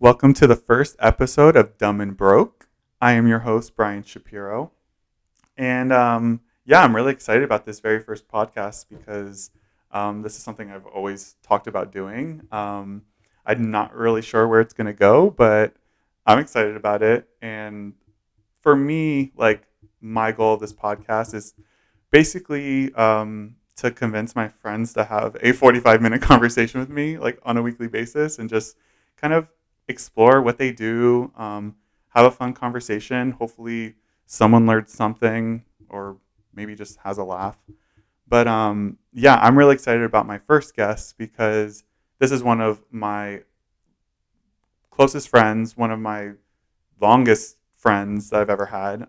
Welcome to the first episode of Dumb and Broke. I am your host, Bryan Shapiro. And I'm really excited about this very first podcast because this is something I've always talked about doing. I'm not really sure where it's going to go, but I'm excited about it. And for me, like, my goal of this podcast is basically to convince my friends to have a 45-minute conversation with me, like, on a weekly basis, and just kind of explore what they do, have a fun conversation. Hopefully someone learns something or maybe just has a laugh. But I'm really excited about my first guest because this is one of my closest friends, one of my longest friends that I've ever had.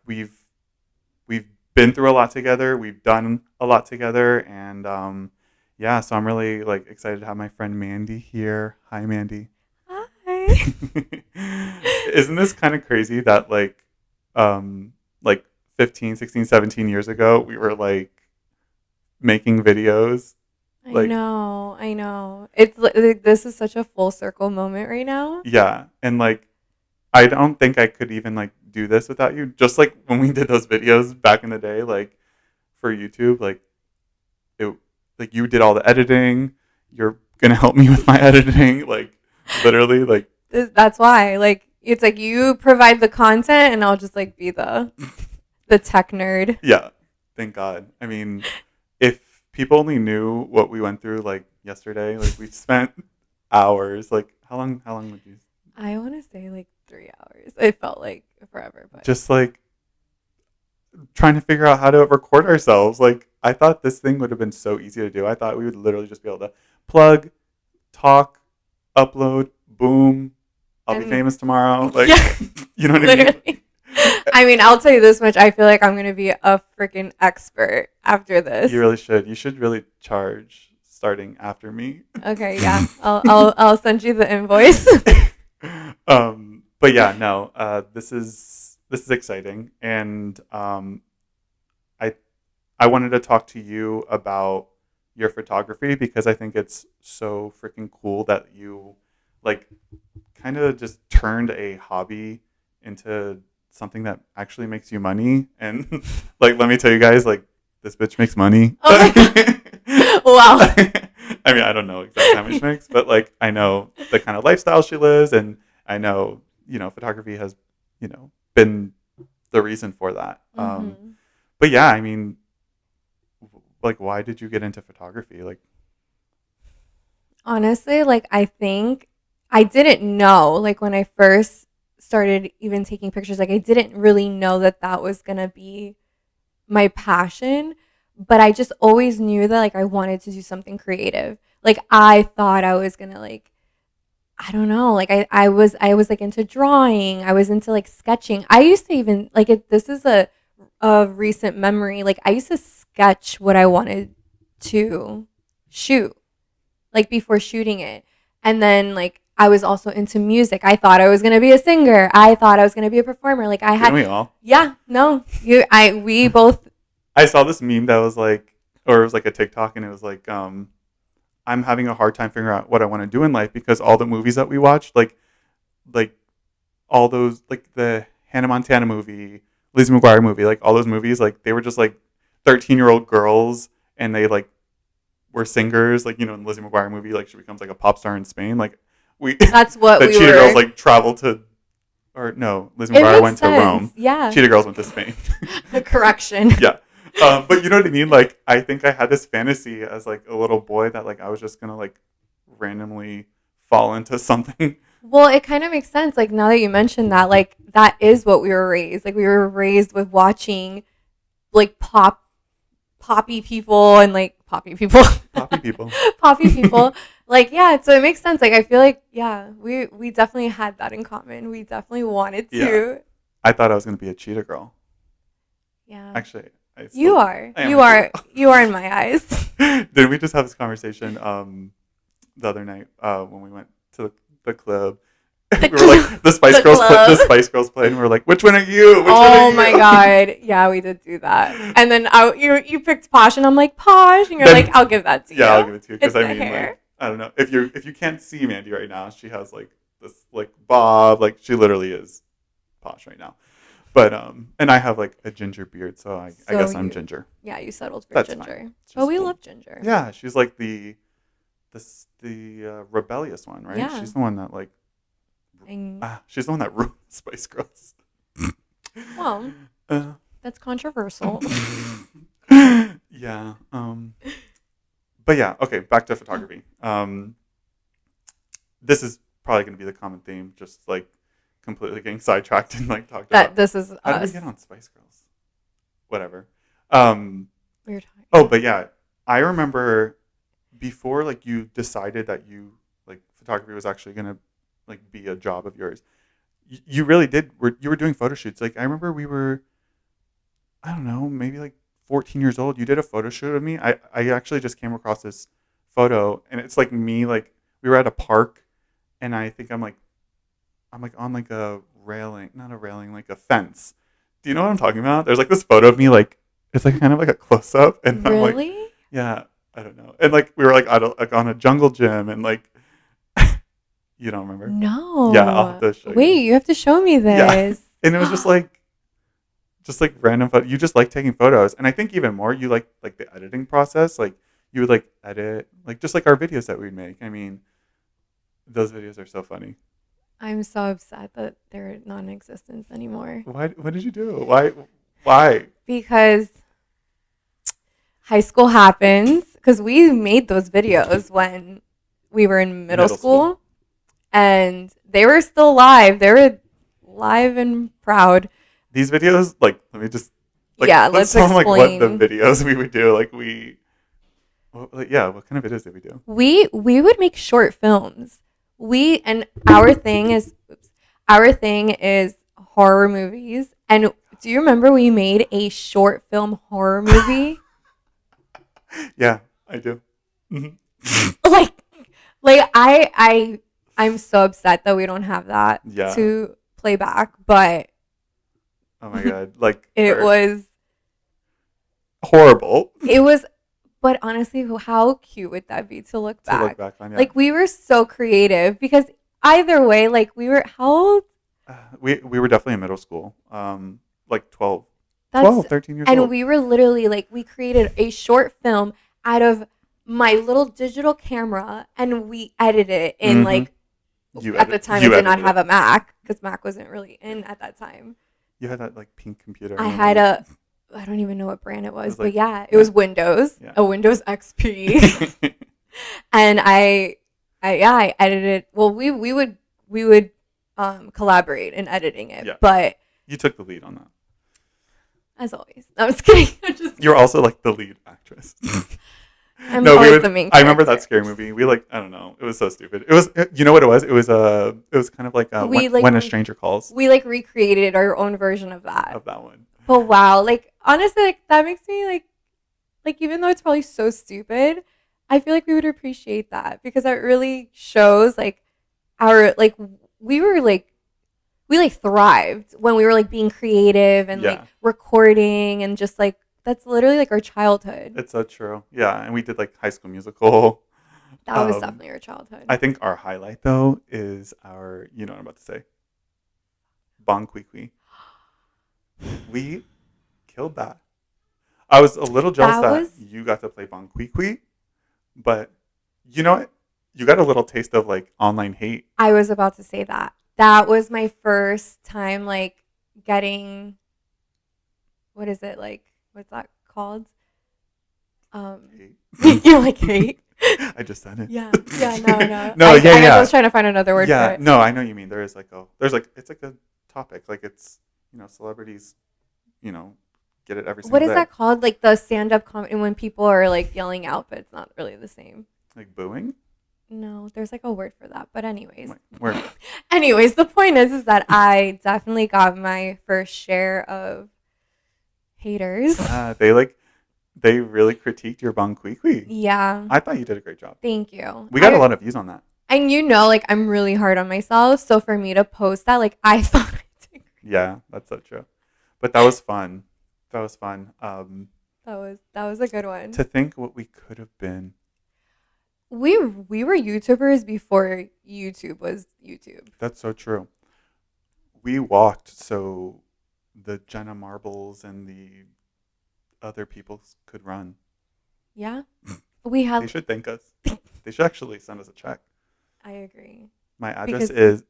We've been through a lot together. We've done a lot together, and so I'm really excited to have my friend Mandy here. Hi, Mandy. Hi. Isn't this kind of crazy that 15, 16, 17 years ago we were making videos? I know. It's this is such a full circle moment right now. Yeah, and I don't think I could even do this without you. Just like when we did those videos back in the day, for YouTube, you did all the editing. You're gonna help me with my editing, literally, That's why. It's you provide the content, and I'll just be the tech nerd. Yeah, thank God. I mean, if people only knew what we went through yesterday, we spent hours. How long would you? I want to say 3 hours. It felt like forever, but just trying to figure out how to record ourselves. I thought this thing would have been so easy to do. I thought we would literally just be able to plug, talk, upload, boom. I'll be famous tomorrow. Yeah, you know what literally. I mean? I mean, I'll tell you this much. I feel like I'm going to be a freaking expert after this. You really should. You should really charge starting after me. Okay, yeah. I'll send you the invoice. This is exciting, and I wanted to talk to you about your photography because I think it's so freaking cool that you kind of just turned a hobby into something that actually makes you money. And let me tell you guys, this bitch makes money. Oh my God. Wow. I mean, I don't know exactly how much she makes, but I know the kind of lifestyle she lives, and I know, photography has, been the reason for that. Mm-hmm. But yeah, I mean, why did you get into photography? Honestly, I think I didn't know, when I first started even taking pictures, I didn't really know that was going to be my passion, but I just always knew that, I wanted to do something creative. I thought I was going to, I don't know, I was into drawing. I was into, sketching. I used to even, this is a recent memory. I used to sketch what I wanted to shoot, before shooting it. And then, I was also into music. I thought I was going to be a singer. I thought I was going to be a performer. Didn't we all? Yeah, no. We both. I saw this meme that was or it was a TikTok, and it was I'm having a hard time figuring out what I want to do in life because all the movies that we watched, all those, the Hannah Montana movie, Lizzie McGuire movie, all those movies, they were just 13-year-old girls, and they were singers, in Lizzie McGuire movie, she becomes a pop star in Spain. That's what the we Cheetah were. Girls traveled to, or no, Lizzie McGuire went to Rome. Yeah. Cheetah Girls went to Spain. Correction. Yeah. But you know what I mean? I think I had this fantasy as a little boy that I was just gonna randomly fall into something. Well, it kind of makes sense. Now that you mentioned that, that is what we were raised. We were raised with watching poppy people and poppy people. Poppy people. Poppy people. Yeah, so it makes sense. I feel we definitely had that in common. We definitely wanted to. Yeah. I thought I was gonna be a cheetah girl. Yeah. Actually, you are in my eyes. Did we just have this conversation the other night when we went to the club? We were the Spice Girls. The Spice Girls played, and we were which one are you? Oh my God! Yeah, we did do that. And then you picked Posh, and I'm Posh, and you're I'll give that to you. Yeah, I'll give it to you because I don't know if you can't see Mandy right now. She has like this like bob, like she literally is posh right now. But and I have like a ginger beard, so I So guess I'm you, ginger. yeah, you settled for That's fine. ginger. But She's we cool. love ginger. Yeah, she's like the rebellious one, right? Yeah. She's the one that like And she's the one that ruined Spice Girls. well, Uh, that's controversial. yeah. But yeah, okay, back to photography. This is probably going to be the common theme, just like completely getting sidetracked and like talked That about. this is How did we us. get on Spice Girls? Whatever. Um, We were talking. oh, but yeah, I remember before like you decided that you like photography was actually going to like be a job of yours. You really did. You were doing photo shoots. Like I remember we were, I don't know, maybe like 14 years old. You did a photo shoot of me. I actually just came across this photo, and it's like me, like we were at a park, and I think I'm like on like a railing, not a railing, like a fence. Do you know what I'm talking about? There's like this photo of me, like it's like kind of like a close up, and I'm like, Really? yeah, I don't know, and like we were like like on a jungle gym, and like you don't remember? Yeah, I'll have No. to show Wait, you. you have to show me Yeah, this. and it was just like random photo. You just like taking photos, and I think even more you like the editing process. Like you would like edit like just like our videos that we'd make. I mean, those videos are so funny. I'm so upset that they're non-existent anymore. Why? What did you do? Why? Why? Because high school happens. Because we made those videos when we were in middle Middle school. school, and they were still live. They were live and proud. These videos, like, let me just like Yeah, let's let's tell them like what the explain. videos we would do. Like yeah, what kind of videos did we do? We would make short films. We and our thing is oops, our thing is horror movies. And do you remember we made a short film horror movie? Yeah, I do. Mhm. like I'm so upset that we don't have that Yeah. to play back, but Oh my god, like it was horrible it was but honestly, how cute would that be to look to look back? back on. Yeah, Like we were so creative because either way, like we were how old? we were definitely in middle school. Like 12, That's 13 years and old. we were literally like we created a short film out of my little digital camera and we edited it in like at the time I did not have a Mac because Mac wasn't really in at that time. You had that like pink computer. I had I don't even know what brand it was, but like, yeah, it was Windows, Yeah. a Windows XP. And I edited. Well, we would collaborate in editing it, Yeah. but You took the lead on that. as always, no, I'm just kidding. You're also like the lead actress. I'm always the main character. I remember that scary movie. We like I don't know. It was so stupid. It was you know what it was? It was kind of like when a stranger calls. We like recreated our own version of that. Of that one. But wow, like honestly, like that makes me like even though it's probably so stupid, I feel like we would appreciate that because that really shows like our like we were like we like thrived when we were like being creative and like recording and just like that's literally like our childhood. It's so true. Yeah, and we did like High School Musical. That was definitely our childhood. I think our highlight though is our you know what I'm about to say. Bon Qui Qui. We killed that. I was a little jealous that you got to play Bon Qui Qui, but you know what? You got a little taste of like online hate. I was about to say that. That was my first time like getting what is it like? What's that called? Hate. You like hate? I just said it. Yeah. No. No, I was trying to find another word for it. No, I know what you mean. It's like a topic. Like it's celebrities, get it every single day. What is that called? Like the stand-up comedy when people are like yelling out, but it's not really the same. Like booing? No, there's like a word for that. But anyways. Where? Anyways, the point is that I definitely got my first share of haters. They really critiqued your Bon Qui Qui. Yeah. I thought you did a great job. Thank you. We got a lot of views on that. And like I'm really hard on myself. So for me to post that, like I thought I did great. Yeah, that's so true. But that was fun. That was fun. That was a good one. To think what we could have been. we were YouTubers before YouTube was YouTube. That's so true. We walked so the Jenna Marbles and the other people could run. Yeah. We They had should thank us. They should actually send us a check. I agree. My address Because is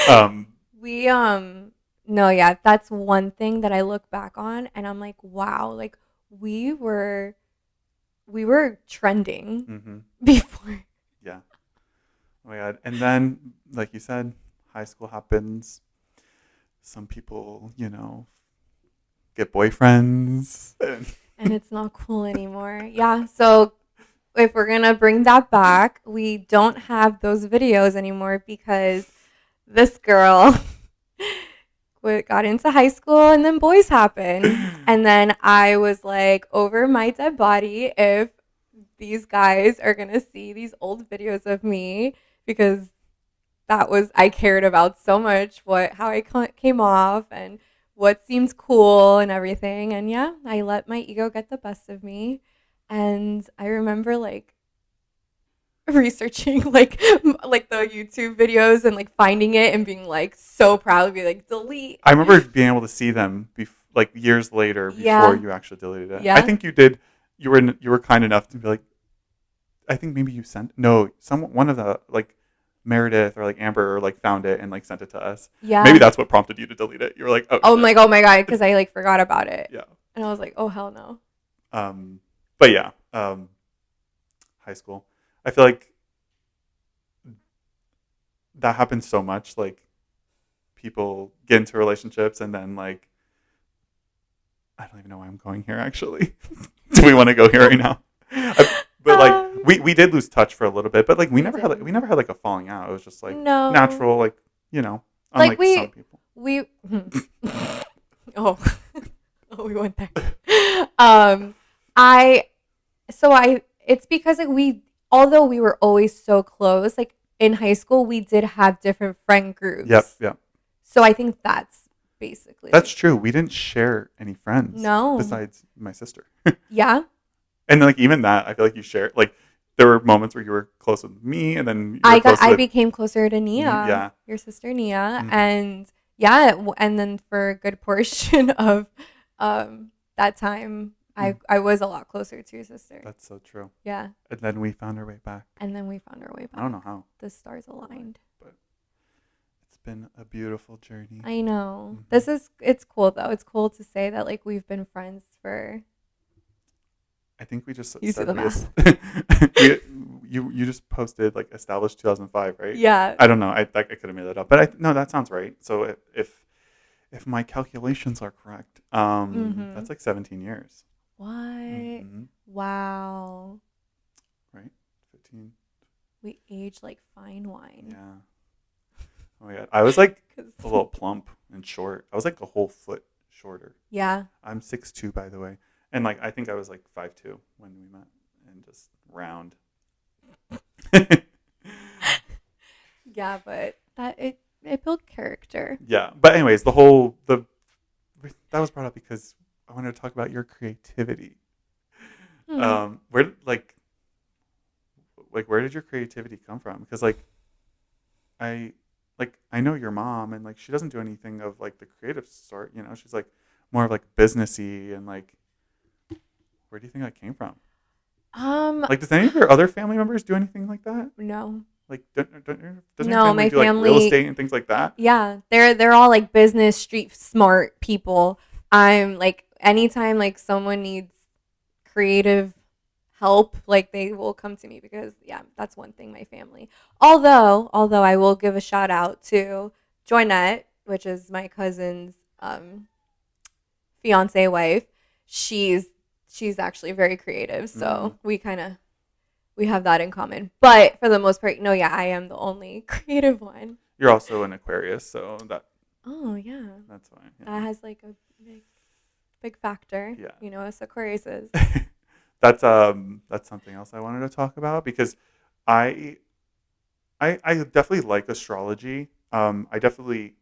um we no, yeah, that's one thing that I look back on and I'm like, wow, like we were we were trending mhm, before. yeah. Oh my god. And then like you said, high school happens. Some people, get boyfriends. And it's not cool anymore. Yeah, so if we're gonna bring that back, we don't have those videos anymore because this girl got into high school and then boys happened. And then I was like, over my dead body if these guys are gonna see these old videos of me because that was I cared about so much how I came off and what seems cool and everything. And yeah, I let my ego get the best of me. And I remember like researching like the YouTube videos and like finding it and being like so proud to be like delete. I remember being able to see them like years later before Yeah. you actually deleted it. I Yeah. think you did. You were kind enough to be like, I think maybe you sent one of the like Meredith or like Amber like found it and like sent it to us. Maybe Yeah. that's what prompted you to delete it. You were like, oh Oh shit. my god, because I like forgot about it. Yeah. And I was like, oh hell no. But yeah, high school. I feel like that happens so much. Like people get into relationships and then like I don't even know why I'm going here. Actually, do we want to go here right now? But like we did lose touch for a little bit. But like we never had like a falling out. It was just like no natural. Like like unlike some people. we oh oh we went there. I so I it's because like we although we were always so close like in high school we did have different friend groups. Yep. So I think that's basically That's true. We didn't share any friends. No. Besides my sister. Yeah. And like even that, I feel like you shared. Like there were moments where you were close with me, and then you were I became closer to Nia. Yeah. Your sister Nia, Mhm. and yeah, and then for a good portion of that time, I was a lot closer to your sister. That's so true. Yeah. And then we found our way back. And then we found our way back. I don't know how. The stars aligned. But it's been a beautiful journey. I know. Mhm. It's cool though. It's cool to say that like we've been friends for. I think we just You see said the math. you just posted like established 2005, right? Yeah. I don't know. I could have made that up, but no, that sounds right. So if my calculations are correct, that's like 17 years. What? Mhm. Wow. Right? 15. We age like fine wine. Yeah. Oh my god. I was like 'Cause- a little plump and short. I was like a whole foot shorter. Yeah. I'm 6'2", by the way. And like I think I was like 5'2" when we met and just round. Yeah, but it built character. Yeah. But anyways, that was brought up because I wanted to talk about your creativity. Where where did your creativity come from? Because I I know your mom and like she doesn't do anything of like the creative sort, she's like more of like businessy and like where do you think that came from? Like does any of your other family members do anything like that? No. Like doesn't your No, family my do like real family- estate and things like that? Yeah, they're all like business street smart people. I'm like anytime like someone needs creative help, like they will come to me because yeah, that's one thing my family. Although I will give a shout out to Joynette, which is my cousin's fiance wife. She's actually very creative, so we have that in common. But for the most part, no, yeah, I am the only creative one. You're also an Aquarius, so Oh yeah, that's fine. Yeah. that has like a big factor. Yeah. As Aquarius is. That's something else I wanted to talk about because I definitely like astrology. I definitely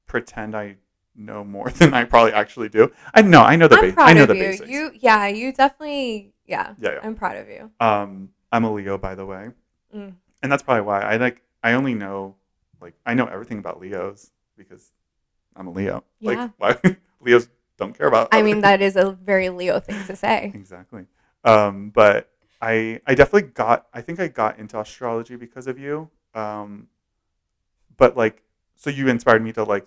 pretend I know more than I probably actually do. I know the I'm proud I know of the you. basics. You definitely Yeah, Yeah, I'm proud of you. I'm a Leo, by the way, Mm. and that's probably why I only know I know everything about Leos because I'm a Leo. Like Yeah. why Leos don't care about I other mean, that is a very Leo thing to say. exactly. But I definitely I think I got into astrology because of you. But so you inspired me to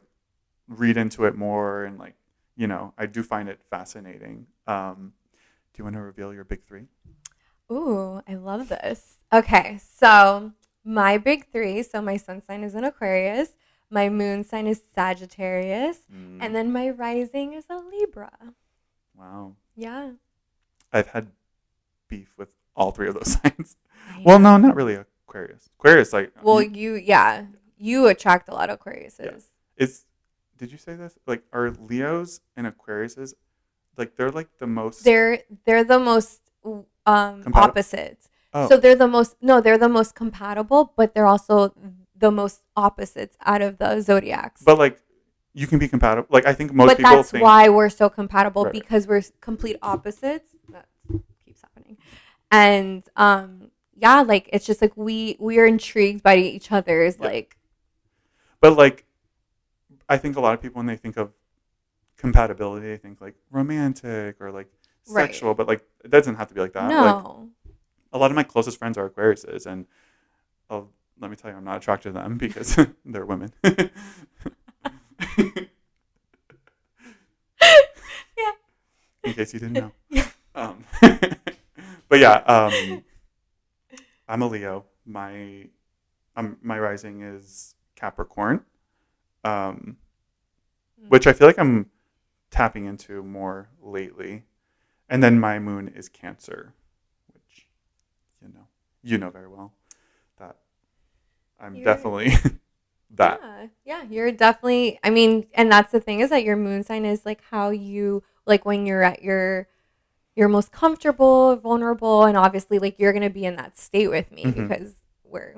read into it more and I do find it fascinating. Do you want to reveal your big three? Ooh, I love this. Okay, so my big three. So my sun sign is an Aquarius, my moon sign is Sagittarius, and Mm, then my rising is a Libra. wow. Yeah, I've had beef with all three of those signs. I Well, no, not know. really Aquarius. Aquarius, Well, yeah, you attract a lot of yeah. Aquariuses. Is did you say this? Are Leos and Aquariuses they're the most They're the most compatible? opposites. So Oh, they're the most compatible, but they're also the most opposites out of the zodiacs. but you can be compatible. I think most But people that's think why we're so compatible right, right. because we're complete opposites. That keeps happening. And yeah, like it's just like we are intrigued by each other's Yeah. like But I think a lot of people when they think of compatibility, they think romantic or right. sexual, but it doesn't have to be like that. No. A lot of my closest friends are Aquariuses, and oh, let me tell you, I'm not attracted to them because they're women. Yeah. In case you didn't know. Yeah. Um, but yeah, I'm a Leo. My rising is Capricorn, um, which I feel like I'm tapping into more lately. And then my moon is Cancer, which you know very well that I'm You're definitely that. yeah, you're definitely I mean, and that's the thing is that your moon sign is like how you like when you're at your most comfortable, vulnerable, and obviously like you're gonna be in that state with me Hmm. because we're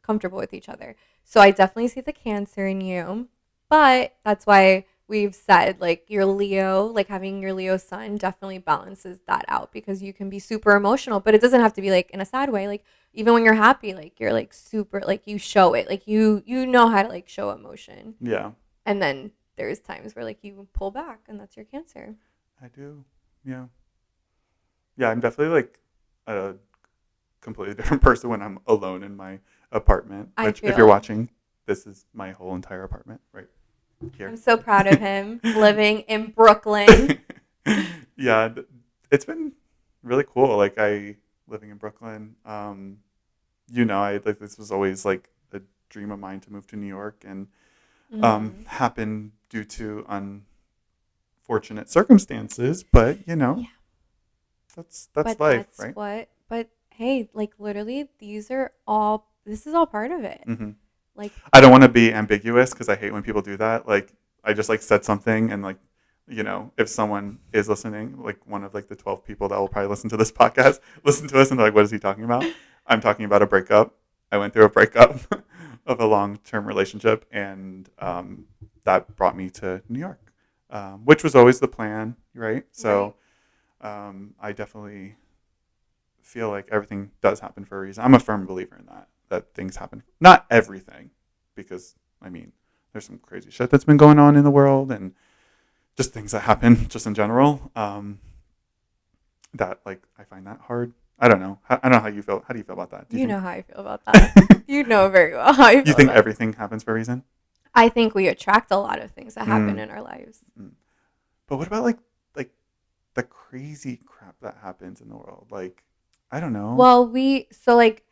comfortable with each other. So I definitely see the Cancer in you. But that's why we've said like your Leo, like having your Leo sun definitely balances that out because you can be super emotional, but it doesn't have to be like in a sad way. Like even when you're happy, like you're like super like you show it. Like you know how to like show emotion. Yeah, And then there's times where like you pull back and that's your Cancer. I do. Yeah, yeah. I'm definitely a completely different person when I'm alone in my apartment. I Which, if you're feel watching, this is my whole entire apartment right here. I'm so proud of him living in Brooklyn. Yeah, it's been really cool. I living in Brooklyn. I this was always a dream of mine to move to New York, and Mm-hmm. happened due to unfortunate circumstances. But Yeah, that's but life, that's right? what. But hey, like literally, these are all. This is all part of it. Hmm. Like, I don't want to be ambiguous because I hate when people do that. I just said something and if someone is listening, one of the 12 people that will probably listen to this podcast, listen to us and they're like, what is he talking about? I'm talking about a breakup. I went through a breakup of a long-term relationship, and that brought me to New York, which was always the plan, right? right? So I definitely feel like everything does happen for a reason. I'm a firm believer in that things happen. Not everything, because I mean, there's some crazy shit that's been going on in the world, and just things that happen just in general. That I find that hard. I don't know. I don't know how you feel. How do you feel about that? Do you You think know how I feel about that. You know very well how I you feel think about it. everything happens for a reason? I think we attract a lot of things that happen Mm, in our lives. mm. But what about like the crazy crap that happens in the world? I don't know. Well, we so like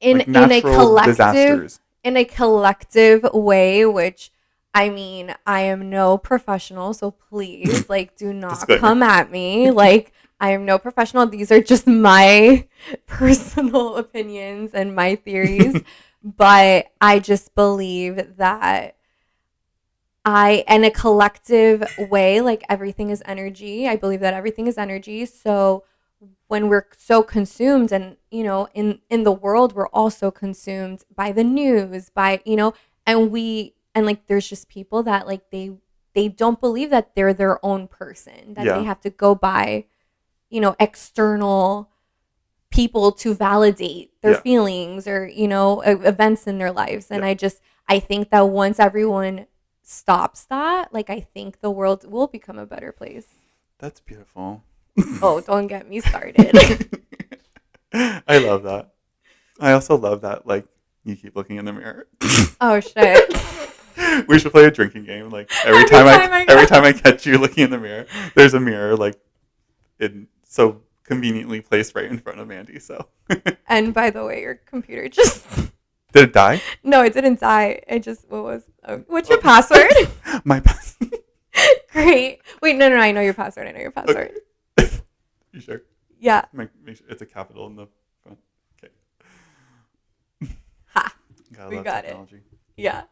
in a Natural collective disasters. way, which I mean, I am no professional, so please like do not Disclaimer. come at me. Like I am no professional. These are just my personal opinions and my theories, but I just believe that I in a collective way, like everything is energy. I believe that everything is energy. So when we're so consumed and in the world we're also consumed by the news by and like there's just people that like they don't believe that they're their own person, that they Yeah. have to go by external people to validate their Yeah. feelings or, events in their lives. And Yeah. I think that once everyone stops that, like, I think the world will become a better place. That's beautiful. Oh, don't get me started. I love that. I also love that, like, you keep looking in the mirror. Oh, shit. We should play a drinking game. Like every time I catch you looking in the mirror, there's a mirror like so conveniently placed right in front of Mandy. So And by the way, your computer just did it die? No, it didn't die. It just what's your password? My Great. Wait, no, I know your password. Okay. You sure? Yeah. Make sure it's a capital in the front. Okay. Ha. Gotta We love got technology. it. Yeah.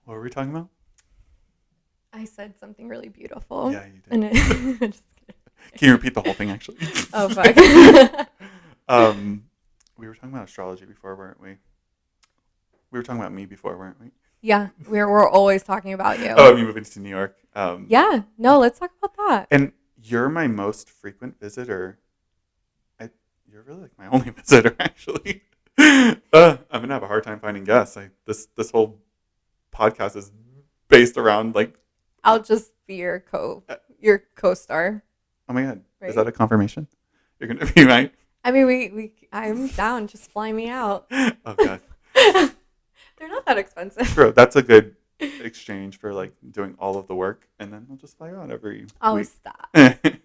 What were we talking about? I said something really beautiful. Yeah, you did. And just kidding. Can you repeat the whole thing, actually? Oh, fuck. We were talking about astrology before, weren't we? We were talking about me before, weren't we? Yeah, we're always talking about you. Oh, me moving to New York. Yeah, no, let's talk about that. And you're my most frequent visitor. You're really like my only visitor, actually. I'm gonna have a hard time finding guests. This whole podcast is based around like. I'll just be your co-star. Oh my god, Right? Is that a confirmation? You're gonna be my. I mean, I'm down. Just fly me out. Oh god. They're not that expensive. Bro, that's a good exchange for like doing all of the work, and then I'll just fly out every week. Stop.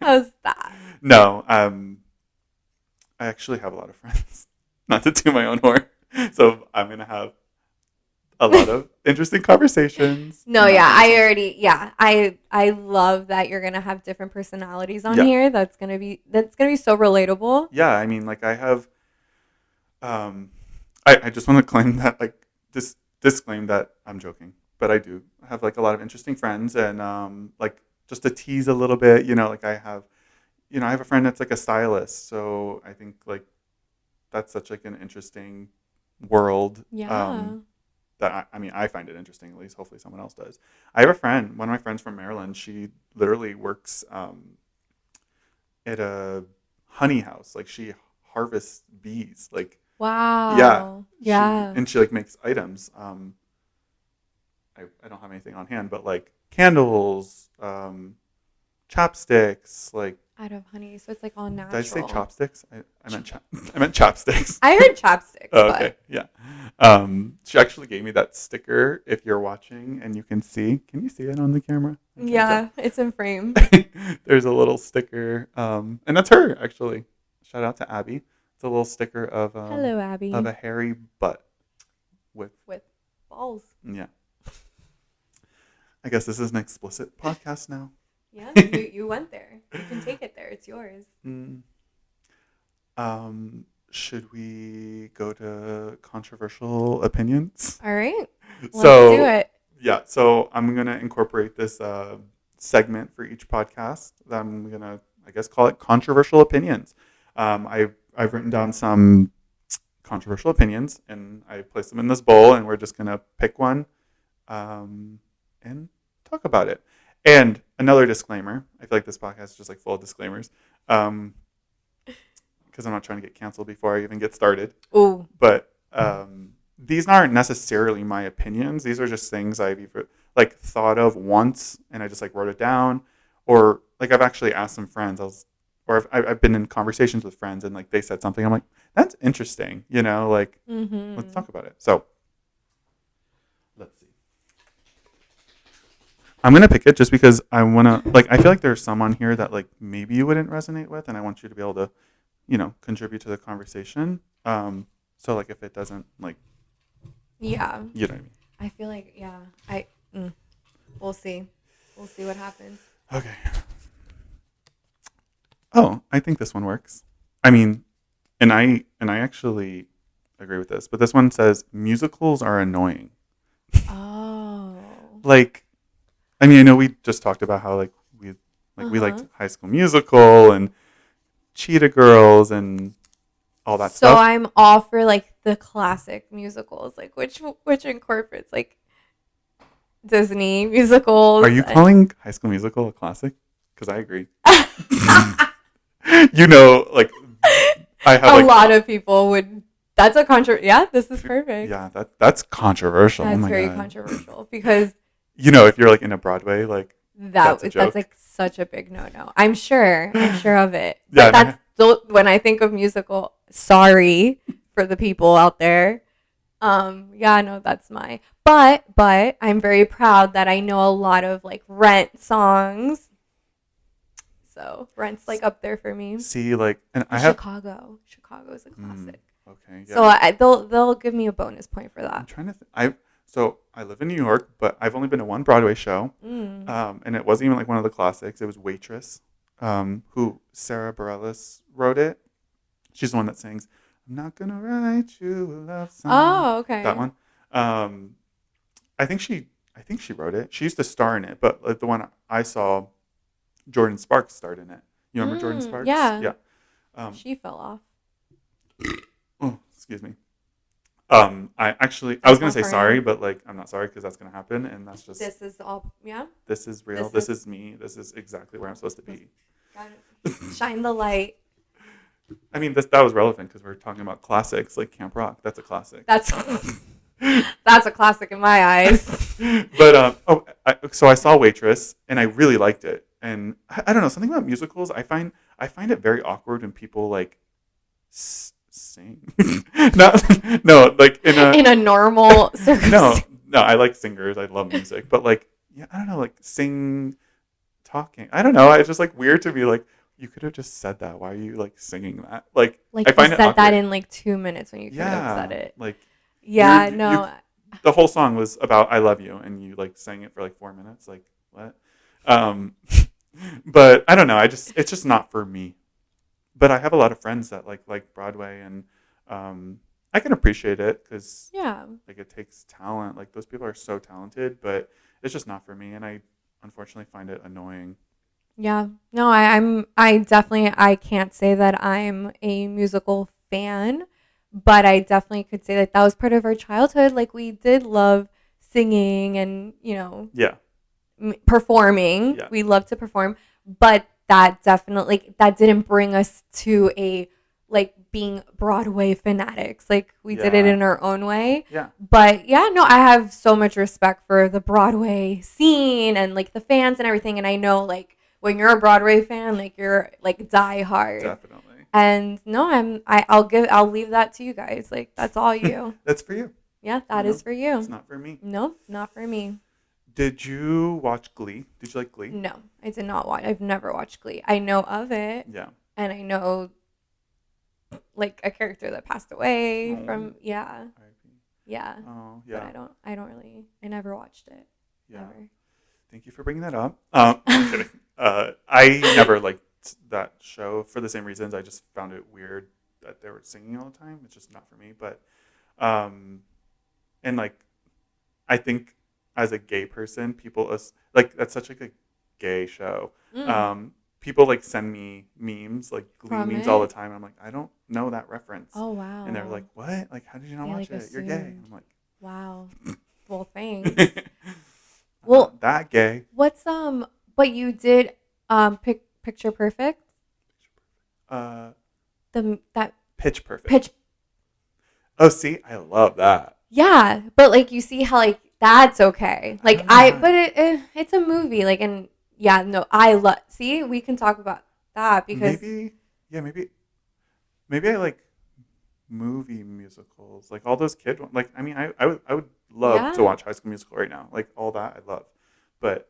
Oh, stop. No, I actually have a lot of friends. Not to toot my own horn, so I'm gonna have a lot of interesting conversations. No, yeah, I love that you're gonna have different personalities on here. That's gonna be so relatable. Yeah, I mean, like I have, I just want to claim that like disclaim that I'm joking, but I do have like a lot of interesting friends, and like just to tease a little bit, like I have a friend that's like a stylist, so I think like that's such like an interesting world. Yeah. That I mean, I find it interesting. At least, hopefully, someone else does. I have a friend. One of my friends from Maryland. She literally works at a honey house. Like she harvests bees. Like Wow. Yeah. And she like makes items. I don't have anything on hand, but like candles, chopsticks, like. Out of honey, so it's like all natural. Did I say chopsticks? I meant chopsticks. I heard chopsticks. Oh, okay, yeah. She actually gave me that sticker. If you're watching and you can you see it on the camera? Yeah, it's in frame. There's a little sticker, and that's her actually. Shout out to Abby. It's a little sticker of hello, Abby, of a hairy butt with balls. Yeah. I guess this is an explicit podcast now. Yeah, you went there. You can take it there. It's yours. Should we go to controversial opinions? All right. Let's do it. Yeah. So I'm going to incorporate this segment for each podcast. I'm going to, I guess, call it controversial opinions. I've written down some controversial opinions, and I placed them in this bowl, and we're just going to pick one and talk about it. And another disclaimer. I feel like this podcast is just like full of disclaimers. Because I'm not trying to get canceled before I even get started. Ooh. But these aren't necessarily my opinions. These are just things I've either like thought of once and I just like wrote it down, or like I've actually asked some friends. I've been in conversations with friends and like they said something. I'm like, that's interesting. Like let's talk about it. So let's see. I'm going to pick it just because I want to, like, I feel like there's some on here that, like, maybe you wouldn't resonate with, and I want you to be able to, contribute to the conversation. So, like, if it doesn't, like, yeah. You know what I mean? I feel like, yeah, we'll see. We'll see what happens. Okay. Oh, I think this one works. I mean, and I actually agree with this, but this one says musicals are annoying. Oh. Like, I mean, I know we just talked about how we liked High School Musical and Cheetah Girls and all that stuff. So I'm all for like the classic musicals, like which incorporates like Disney musicals. Are you calling High School Musical a classic? Because I agree. You know, like I have A like lot of people would. That's a Yeah, this is perfect. yeah, that's controversial. Oh That's my very god. controversial because You know, if you're like in a Broadway, like that's a that's joke. like such a big no. I'm sure. I'm sure of it. Yeah, But and that's still when I think of musical. Sorry for the people out there. Yeah, no, that's my. But I'm very proud that I know a lot of like Rent songs. So Rent's like up there for me. see like, and I And have Chicago is a mm, classic. okay, So yeah. they'll give me a bonus point for I'm that. trying to I live in New York, but I've only been to one Broadway show. Mm. And it wasn't even like one of the classics. It was Waitress, who Sarah Bareilles wrote it. She's the one that sings "I'm not gonna write you a love song." Oh, That okay. one. Um, I think she wrote it. She used to star in it, but like the one I saw, Jordan Sparks starred in it. You remember Jordan Sparks? Yeah, Yeah. Um, she fell off. oh, excuse me. I was That's gonna not say for sorry, him. but like I'm not sorry because that's gonna happen, and that's just This is all. Yeah. this is real. This This is. is me. This is exactly where I'm supposed to be. Got it. Shine the light. I mean, that was relevant because we're talking about classics like Camp Rock. That's a classic. That's that's a classic in my eyes. But so I saw Waitress and I really liked it. And I don't know, something about musicals. I find it very awkward when people like sing. No, like in a In a normal no, circumstance. no. I like singers. I love music, but like yeah, I don't know, like sing talking. I don't know. It's just like weird to be like. You could have just said that. Why are you like singing that? Like Like I you find it said that awkward. in like 2 minutes when you could have said Yeah, it. like Yeah, you no. the whole song was about I love you and you like sang it for like 4 minutes. Like what? Um, but I don't know. It's just not for me. But I have a lot of friends that like Broadway and I can appreciate it because Yeah. like it takes talent. Like those people are so talented, but it's just not for me. And I unfortunately find it annoying. Yeah. No, I definitely I can't say that I'm a musical fan, but I definitely could say that that was part of our childhood. Like we did love singing and, Yeah, performing. yeah, We love to perform, but that definitely that didn't bring us to a like being Broadway fanatics. Like we did it yeah, in our own way. yeah. But yeah, no, I have so much respect for the Broadway scene and like the fans and everything. And I know like when you're a Broadway fan, like you're like die hard. Definitely. And no, I'll leave that to you guys. Like that's all you. That's for you. Yeah, You that is know, for it's you. not for me. No, not for me. Did you watch Glee? Did you like Glee? No, I did not watch. I've never watched Glee. I know of it, Yeah. and I know like a character that passed away Oh, from yeah, R.I.P. yeah. Oh, But yeah. I don't really. I never watched it Yeah. ever. Thank you for bringing that up. I'm kidding. I never liked that show for the same reasons. I just found it weird that they were singing all the time. It's just not for me. But, um, and like, I think as a gay person, people like that's such like a gay show. Mm. People like send me memes, like Glee From memes all the it. time. I'm like, I don't know that reference. Oh And they're wow. like, what? Like, how did you not They watch like it? You're gay. assumed. I'm Wow. Well, like, thanks. I'm Well, not that gay. what's But you did Picture Perfect. Uh, The that Pitch Perfect. pitch. Oh, see, I love that. Yeah, but like you see how like that's okay. I Like don't know why. but it's a movie. Like and yeah, no, I love. See, we can talk about that because Maybe, yeah, maybe I like movie musicals, like all those kid ones. Like, I mean, I would love to yeah, watch High School Musical right now, like all that I love, but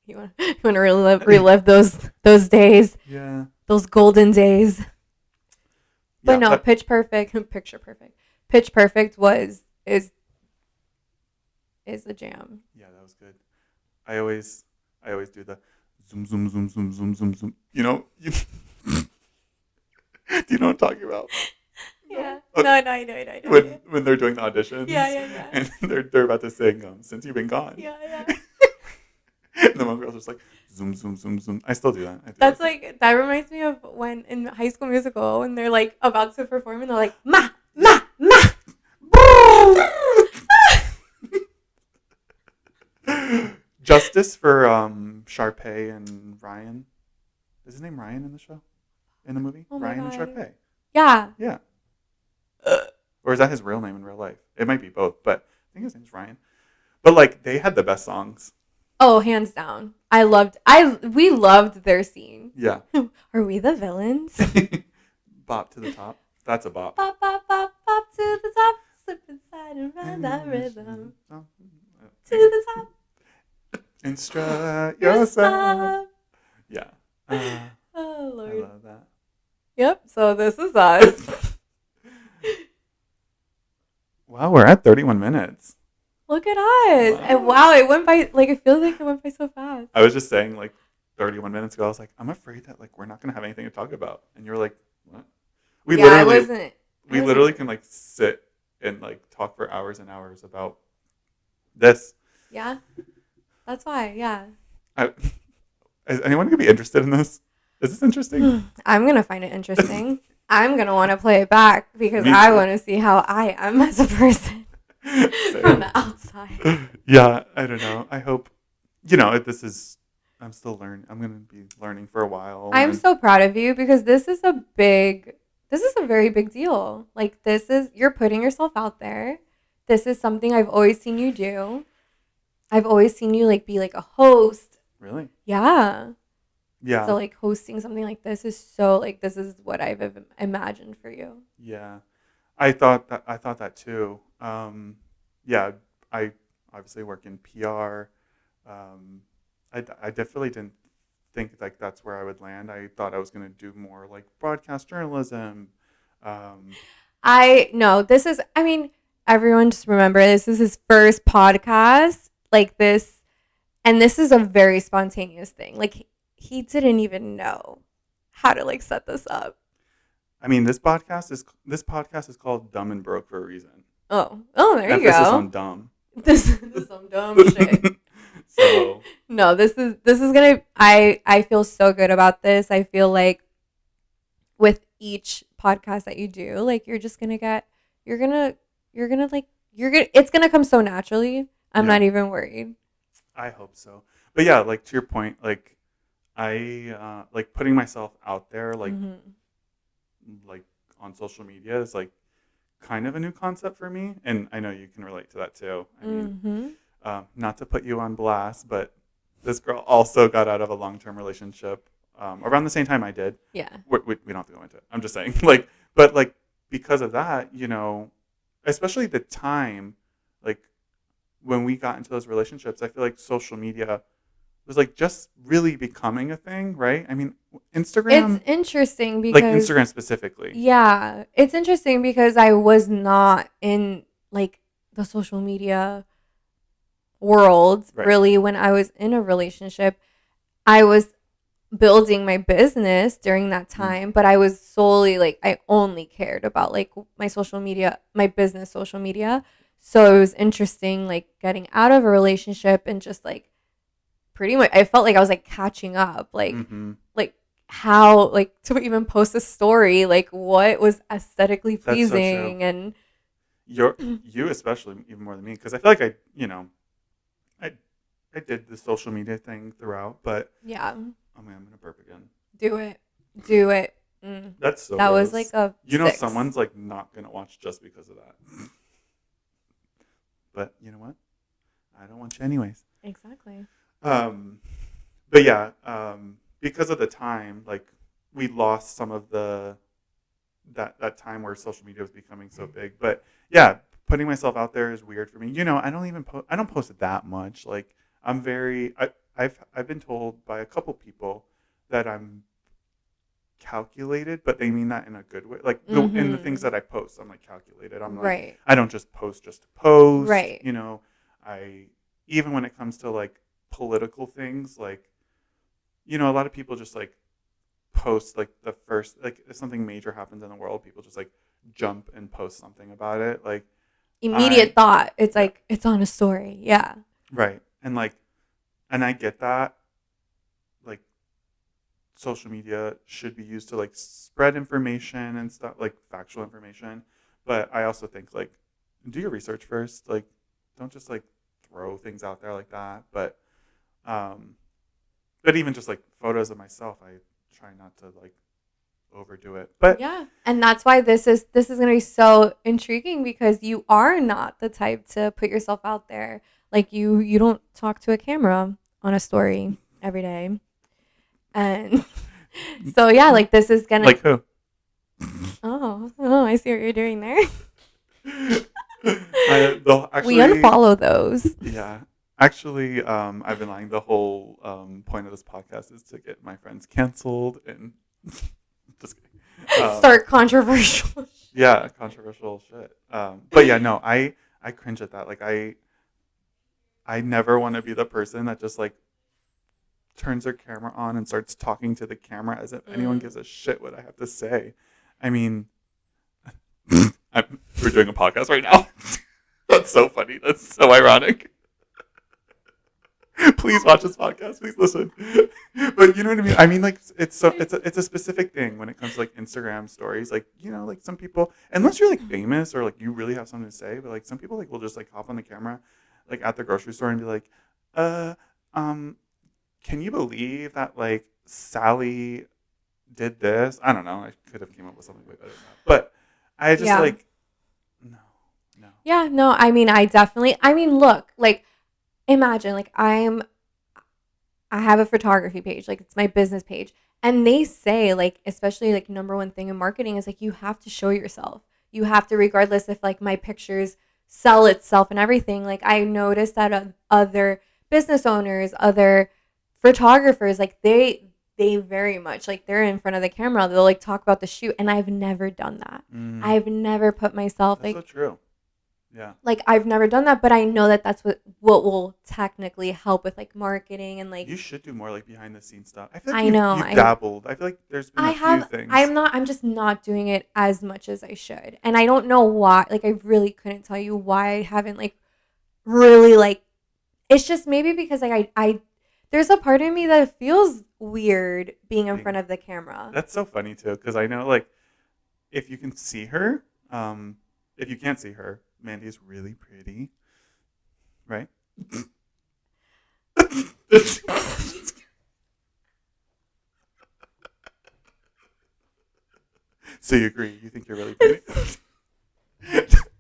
you want to relive those days, yeah, those golden days. But yeah, no, but Pitch Perfect, Picture Perfect, Pitch Perfect was is a jam. yeah, that was good. I always do the zoom zoom zoom zoom zoom zoom zoom. You know, do you know what I'm talking about? No. Yeah. No, I know. When they're doing the auditions, Yeah. and they're about to sing "Since You've Been Gone," Yeah. and the one girl's just like zoom zoom zoom zoom. I still do that. I do That's that. like that reminds me of when in High School Musical when they're like about to perform and they're like ma boom. Justice for Sharpay and Ryan. Is his name Ryan in the show? In the movie? Oh my Ryan and god. Sharpay. Yeah. Yeah. Or is that his real name in real life? It might be both, but I think his name's Ryan. But like they had the best songs. Oh, hands down. We loved their scene. Yeah. Are we the villains? Bop to the top. That's a bop. Bop, bop, bop, bop to the top. Slip inside and ride that rhythm. To the top. Instruct Your yourself. stop. Yeah. Oh, I Lord. love that. Yep, so this is us. Wow, we're at 31 minutes. Look at us. Wow. And wow, it went by, like, it feels like it went by so fast. I was just saying, like, 31 minutes ago, I was like, I'm afraid that, like, we're not going to have anything to talk about. And you were like, what? We literally can, like, sit and, like, talk for hours and hours about this. Yeah, that's why, yeah. Is anyone going to be interested in this? Is this interesting? I'm going to find it interesting. I'm going to want to play it back because Me I too. want to see how I am as a person from the outside. Yeah, I don't know. I hope, I'm still learning. I'm going to be learning for a while. I'm so proud of you because this is a very big deal. Like you're putting yourself out there. This is something I've always seen you do. I've always seen you like be like a host. Really? Yeah. Yeah. So like hosting something like this is so like this is what I've imagined for you. Yeah. I thought that too. Yeah, I obviously work in PR. I definitely didn't think like that's where I would land. I thought I was going to do more like broadcast journalism. Everyone just remember this is his first podcast like this, and this is a very spontaneous thing. Like he didn't even know how to like set this up. I mean, this podcast is called Dumb and Broke for a reason. There you go. Emphasis on dumb. This is some dumb shit. So no, this is gonna. I feel so good about this. I feel like with each podcast that you do, like it's gonna come so naturally. I'm not even worried. I hope so. But yeah, like to your point, like I like putting myself out there, like like on social media is like kind of a new concept for me, and I know you can relate to that too. I mean, not to put you on blast, but this girl also got out of a long-term relationship around the same time I did. Yeah, we don't have to go into it. I'm just saying, like, but like because of that, especially the time, like when we got into those relationships, I feel like social media was like just really becoming a thing, right? I mean, Instagram. It's interesting because like Instagram specifically. Yeah, it's interesting because I was not in like the social media world really when I was in a relationship. I was building my business during that time, but I was solely like I only cared about like my social media, my business social media. So it was interesting like getting out of a relationship and just like pretty much I felt like I was like catching up like like how like to even post a story like what was aesthetically pleasing. So and you especially even more than me because I feel like I did the social media thing throughout, but yeah. Oh man, I'm gonna burp again. Do it. That's so that gross. Was like a someone's like not gonna watch just because of that. But you know what? I don't want you anyways. Exactly. But yeah, because of the time, like we lost some of that time where social media was becoming so big. But yeah, putting myself out there is weird for me. I don't post it that much. Like I've been told by a couple people that I'm calculated, but they mean that in a good way. Like in the things that I post, I'm like calculated. I'm like I don't just post to post. Right. I even when it comes to like political things, like a lot of people just like post like the first like if something major happens in the world, people just like jump and post something about it. Like immediate thought. It's like it's on a story. Yeah. Right. And I get that. Like social media should be used to like spread information and stuff, like factual information. But I also think like do your research first. Like don't just like throw things out there like that. But even just like photos of myself, I try not to like overdo it. But yeah, and that's why this is going to be so intriguing, because you are not the type to put yourself out there. Like you don't talk to a camera on a story every day. And so yeah, like this is going to like who? oh, I see what you're doing there. Actually, We unfollow those. yeah. Actually, I've been lying. The whole point of this podcast is to get my friends canceled and just kidding. Start controversial. Yeah, controversial shit. But yeah, no, I cringe at that. Like I never want to be the person that just like turns their camera on and starts talking to the camera as if anyone gives a shit what I have to say. I mean, we're doing a podcast right now. That's so funny. That's so ironic. Please watch this podcast. Please listen. But you know what I mean? I mean, like, it's a specific thing when it comes to like Instagram stories. Like, you know, like some people, unless you're like famous or like you really have something to say, but like some people like will just like hop on the camera, like at the grocery store and be like, can you believe that like Sally did this? I don't know. I could have came up with something way better than that. But I just like, no. Yeah, no, I mean, look, like, imagine, like, I have a photography page, like, it's my business page. And they say, like, especially, like, number one thing in marketing is, like, you have to show yourself. You have to, regardless if, like, my pictures sell itself and everything. Like, I noticed that other business owners, other photographers, like, they very much, like, they're in front of the camera. They'll, like, talk about the shoot. And I've never done that. I've never put myself, That's like, so true. Yeah. like I've never done that, but I know that that's what will technically help with like marketing and like You should do more like behind the scenes stuff. I feel like you've dabbled. I feel like there's been few things. I'm just not doing it as much as I should. And I don't know why. Like I really couldn't tell you why I haven't like really like it's just maybe because like I there's a part of me that feels weird being in front of the camera. That's so funny too, because I know like if you can see her, if you can't see her, Mandy's really pretty, right? So you agree? You think you're really pretty?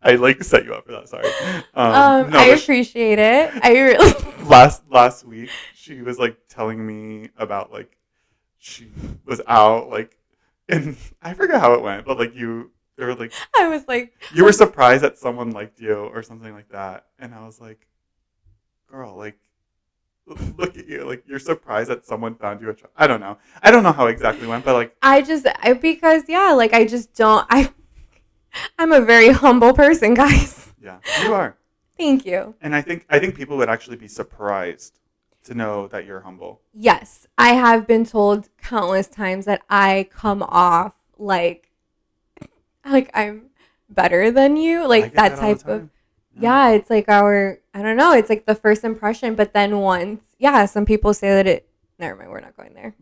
I like to set you up for that. Sorry. No, I appreciate it. I really last week she was like telling me about like she was out like, and I forget how it went, but like they were like, I was like, you were surprised that someone liked you or something like that, and I was like, girl, like, look at you, like you're surprised that someone found you I don't know how it exactly went, but like because yeah, like I just don't I'm a very humble person, guys. Yeah, you are. Thank you. And I think people would actually be surprised to know that you're humble. Yes, I have been told countless times that I come off like I'm better than you, like that type of yeah, it's like I don't know, it's like the first impression, but then once some people say that never mind, we're not going there.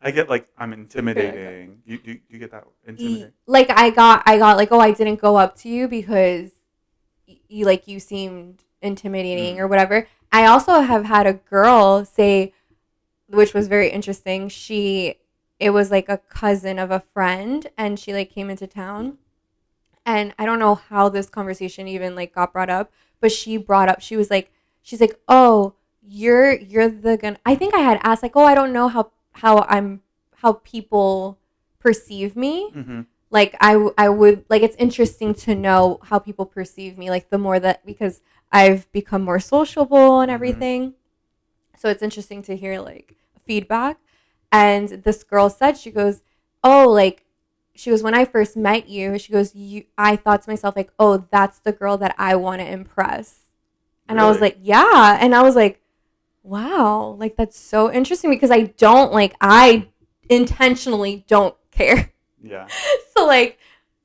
I get like I'm intimidating. You get that intimidating? Like I got like, oh, I didn't go up to you because you seemed intimidating or whatever. I also have had a girl say, which was very interesting. It was like a cousin of a friend, and she like came into town, and I don't know how this conversation even like got brought up, but she was like, she's like, oh, you're I think I had asked like, oh, I don't know how people perceive me. Mm-hmm. Like I would like, it's interesting to know how people perceive me, like the more that, because I've become more sociable and everything. So it's interesting to hear like feedback. And this girl said, she goes, oh, like, she goes, when I first met you, she goes, I thought to myself like, oh, that's the girl that I want to impress. And really? I was like, yeah. And I was like, wow, like that's so interesting, because I intentionally don't care. Yeah. So like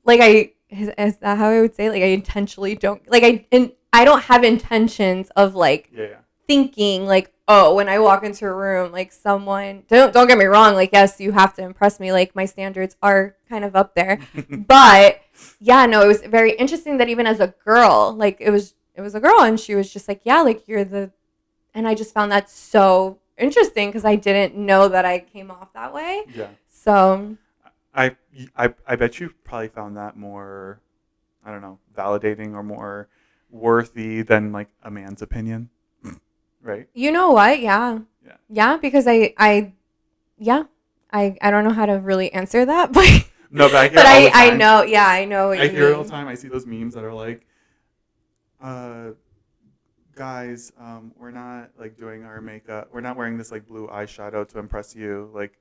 is that how I would say? Like I intentionally don't, like I don't have intentions of like thinking like, oh, when I walk into a room, like someone, don't get me wrong, like yes, you have to impress me, like my standards are kind of up there. But yeah, no, it was very interesting that even as a girl, like it was a girl, and she was just like, yeah, like and I just found that so interesting because I didn't know that I came off that way. Yeah. So I bet you probably found that more, I don't know, validating or more worthy than like a man's opinion, right? you know what? Yeah. Yeah. Yeah, because yeah. I don't know how to really answer that, but No, but I hear but it all the I time. know, yeah, I know what I you hear it all the mean. time. I see those memes that are like, uh, guys, we're not like doing our makeup. We're not wearing this like blue eyeshadow to impress you. Like,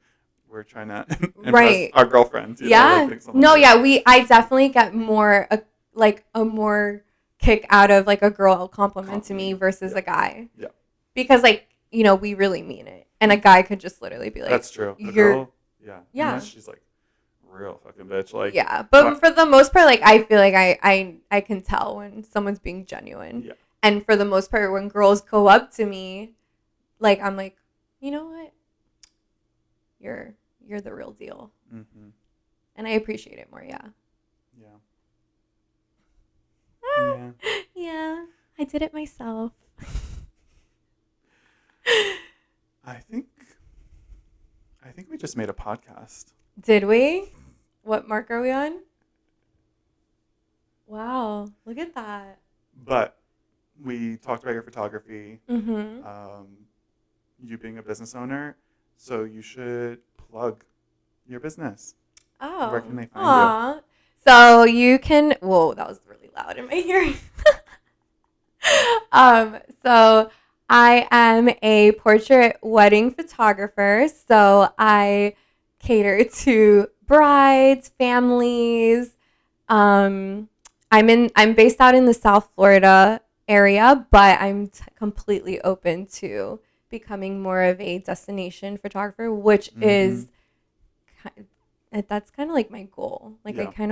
we're trying to impress Right. our girlfriends. You know, Yeah. like something No, like yeah, that. I definitely get more a more kick out of like a girl compliment to me Compliment. versus Yeah. a guy. Yeah. Because like, we really mean it. And a guy could just literally be like, That's true. A you're girl, yeah. yeah. Unless she's like real fucking bitch. Like, Yeah. But what? for the most part, like I feel like I can tell when someone's being genuine. Yeah. And for the most part when girls go up to me, like I'm like, you know what? You're the real deal. Mm-hmm. And I appreciate it more, yeah. Yeah. Yeah. Yeah. I did it myself. I think we just made a podcast. Did we? What mark are we on? Wow, look at that. But we talked about your photography, Mm-hmm. you being a business owner, so you should plug your business. Where can Oh, they find you? aw. So you can. Whoa, that was really loud in my hearing. So I am a portrait wedding photographer. So I cater to brides, families. I'm based out in the South Florida area, but I'm completely open to becoming more of a destination photographer, which is that's kind of like my goal. Like Yeah. I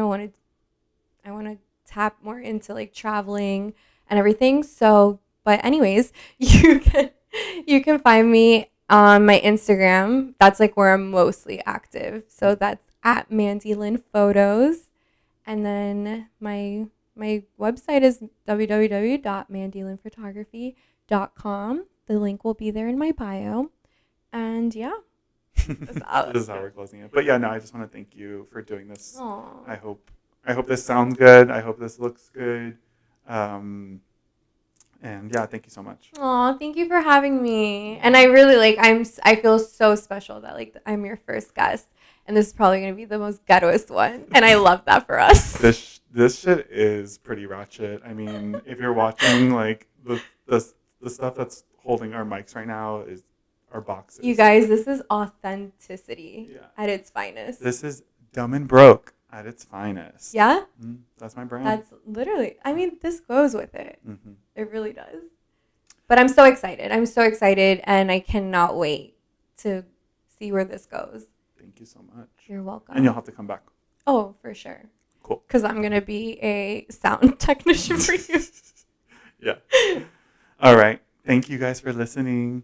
want to tap more into like traveling and everything. So, but anyways, you can find me on my Instagram. That's like where I'm mostly active. So that's at Mandy Lynn Photos. And then my website is www.mandylynnphotography.com. The link will be there in my bio. And yeah. This is how we're closing it. But yeah, no, I just want to thank you for doing this. Aww. I hope this sounds good. I hope this looks good. And yeah, thank you so much. Aw, thank you for having me. And I really I feel so special that like I'm your first guest. And this is probably going to be the most ghettoest one. And I love that for us. This shit is pretty ratchet. I mean, if you're watching, like the stuff that's holding our mics right now is our boxes. You guys, this is authenticity at its finest. This is dumb and broke at its finest. Yeah? That's my brand. That's literally, I mean, this goes with it. Mm-hmm. It really does. But I'm so excited. I'm so excited, and I cannot wait to see where this goes. Thank you so much. You're welcome. And you'll have to come back. Oh, for sure. Cool. Because I'm going to be a sound technician for you. Yeah. All right. Thank you guys for listening.